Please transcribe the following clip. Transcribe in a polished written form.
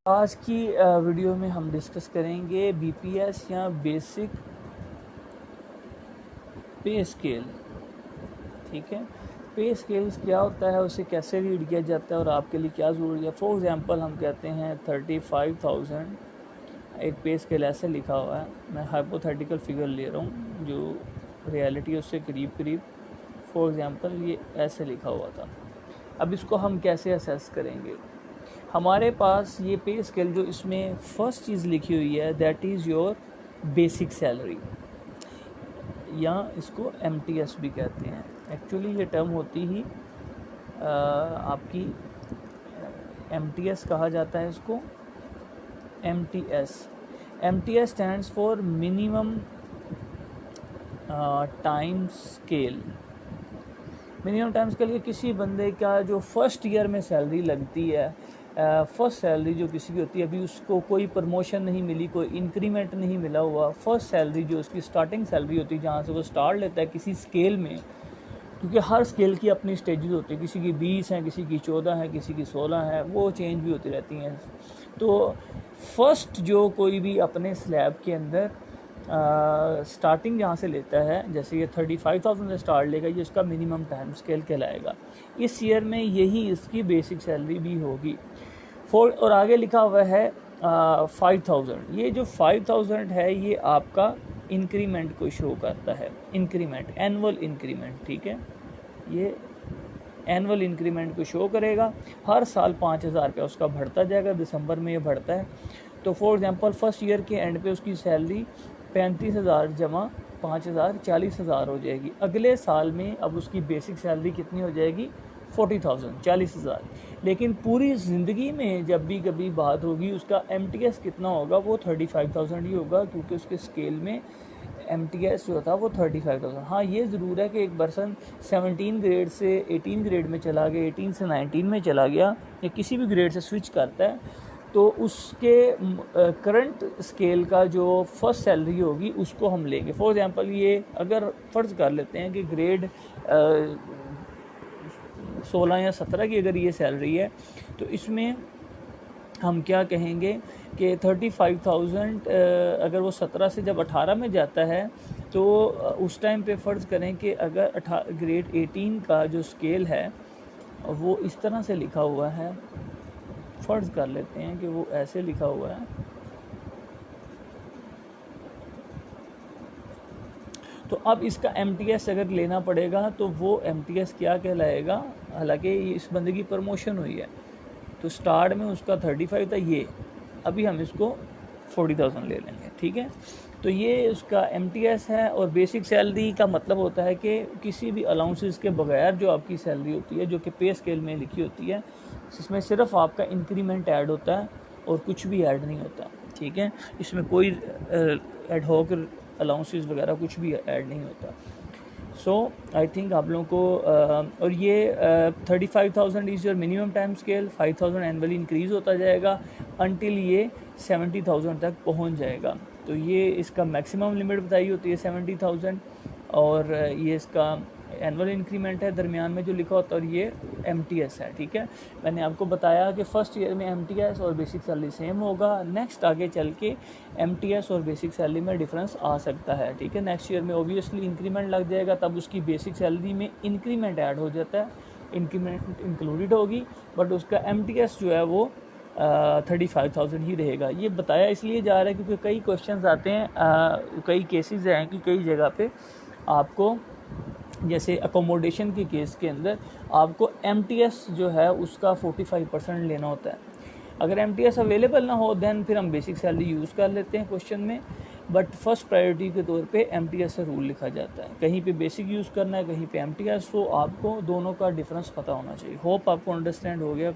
आज की वीडियो में हम डिस्कस करेंगे बीपीएस या बेसिक पे स्केल। ठीक है, पे स्केल्स क्या होता है, उसे कैसे रीड किया जाता है और आपके लिए क्या ज़रूरी है। फॉर एग्जांपल हम कहते हैं 35,000 एक पे स्केल ऐसे लिखा हुआ है। मैं हाइपोथेटिकल फिगर ले रहा हूँ जो रियलिटी है उससे करीब करीब। फॉर एग्जांपल ये ऐसे लिखा हुआ था। अब इसको हम कैसे असेस करेंगे। हमारे पास ये पे स्केल जो इसमें फर्स्ट चीज़ लिखी हुई है that is your basic salary, या इसको एमटीएस भी कहते हैं। एक्चुअली ये टर्म होती ही आपकी एमटीएस कहा जाता है इसको। MTS stands for minimum time scale. Minimum time scale के किसी बंदे का जो फर्स्ट ईयर में सैलरी लगती है, फर्स्ट सैलरी जो किसी की होती है, अभी उसको कोई प्रमोशन नहीं मिली, कोई इंक्रीमेंट नहीं मिला हुआ, फर्स्ट सैलरी जो उसकी स्टार्टिंग सैलरी होती है जहाँ से वो स्टार्ट लेता है किसी स्केल में, क्योंकि हर स्केल की अपनी स्टेजेस होती है, किसी की 20 है, किसी की 14 है, किसी की 16 है, वो चेंज भी होती रहती हैं। तो फर्स्ट जो कोई भी अपने स्लैब के अंदर स्टार्टिंग जहाँ से लेता है, जैसे ये 35,000 से स्टार्ट लेगा, ये उसका मिनिमम टाइम स्केल कहलाएगा। इस ईयर में यही इसकी बेसिक सैलरी भी होगी। और आगे लिखा हुआ है 5,000। ये जो 5,000 है ये आपका इंक्रीमेंट को शो करता है, इंक्रीमेंट, एनुअल इंक्रीमेंट। ठीक है, ये एनुअल इंक्रीमेंट को शो करेगा। हर साल 5,000 रुपया उसका बढ़ता जाएगा, दिसंबर में ये बढ़ता है। तो फॉर एग्जांपल फर्स्ट ईयर के एंड पे उसकी सैलरी 35,000 जमा 5,000 40,000 हो जाएगी। अगले साल में अब उसकी बेसिक सैलरी कितनी हो जाएगी, 40,000, 40,000। लेकिन पूरी ज़िंदगी में जब भी कभी बात होगी उसका एमटीएस कितना होगा, वो 35,000 ही होगा, क्योंकि उसके स्केल में एमटीएस जो था वो 35,000। हाँ, ये ज़रूर है कि एक पर्सन 17 ग्रेड से 18 ग्रेड में चला गया, 18 से 19 में चला गया, या किसी भी ग्रेड से स्विच करता है, तो उसके करंट स्केल का जो फर्स्ट सैलरी होगी उसको हम लेंगे। फॉर एग्जांपल ये अगर फ़र्ज़ कर लेते हैं कि ग्रेड 16 या 17 की अगर ये सैलरी है, तो इसमें हम क्या कहेंगे कि 35,000 अगर वो 17 से जब 18 में जाता है, तो उस टाइम पे फ़र्ज़ करें कि अगर ग्रेड 18 का जो स्केल है वो इस तरह से लिखा हुआ है, फ़र्ज़ कर लेते हैं कि वो ऐसे लिखा हुआ है, तो अब इसका एमटीएस अगर लेना पड़ेगा तो वो एमटीएस क्या कहलाएगा। हालांकि इस बंदे की प्रमोशन हुई है, तो स्टार्ट में उसका 35 था, ये अभी हम इसको 40,000 ले लेंगे। ठीक है, तो ये उसका एमटीएस है। और बेसिक सैलरी का मतलब होता है कि किसी भी अलाउंसेस के बगैर जो आपकी सैलरी होती है, जो कि पे स्केल में लिखी होती है, जिसमें सिर्फ आपका इंक्रीमेंट ऐड होता है और कुछ भी ऐड नहीं होता। ठीक है, इसमें कोई एडहॉक अलाउंसेस वगैरह कुछ भी ऐड नहीं होता। सो आई थिंक आप लोगों को और ये 35,000 is your minimum time scale. 5,000 annually increase होता जाएगा अनटिल ये 70,000 तक पहुंच जाएगा। तो ये इसका मैक्सिमम लिमिट बताई होती है 70,000, और ये इसका एनुअल इंक्रीमेंट है दरमियान में जो लिखा होता है, और ये एमटीएस है। ठीक है, मैंने आपको बताया कि फ़र्स्ट ईयर में एमटीएस और बेसिक सैलरी सेम होगा। नेक्स्ट आगे चल के एमटीएस और बेसिक सैलरी में डिफरेंस आ सकता है। ठीक है, नेक्स्ट ईयर में ओबियसली इंक्रीमेंट लग जाएगा, तब उसकी बेसिक सैलरी में इंक्रीमेंट ऐड हो जाता है, इंक्रीमेंट इंक्लूडेड होगी, बट उसका एमटीएस जो है वो 35,000 ही रहेगा। ये बताया इसलिए जा रहा है क्योंकि कई क्वेश्चंस आते हैं, कई केसेस हैं कि कई जगह पे आपको, जैसे अकोमोडेशन के केस के अंदर आपको एमटीएस जो है उसका 45% लेना होता है। अगर एमटीएस अवेलेबल ना हो देन फिर हम बेसिक सैलरी यूज़ कर लेते हैं क्वेश्चन में, बट फर्स्ट प्रायोरिटी के तौर पे एमटीएस से रूल लिखा जाता है। कहीं पे बेसिक यूज़ करना है, कहीं पे एमटीएस, तो आपको दोनों का डिफरेंस पता होना चाहिए। होप आपको अंडरस्टैंड हो गया।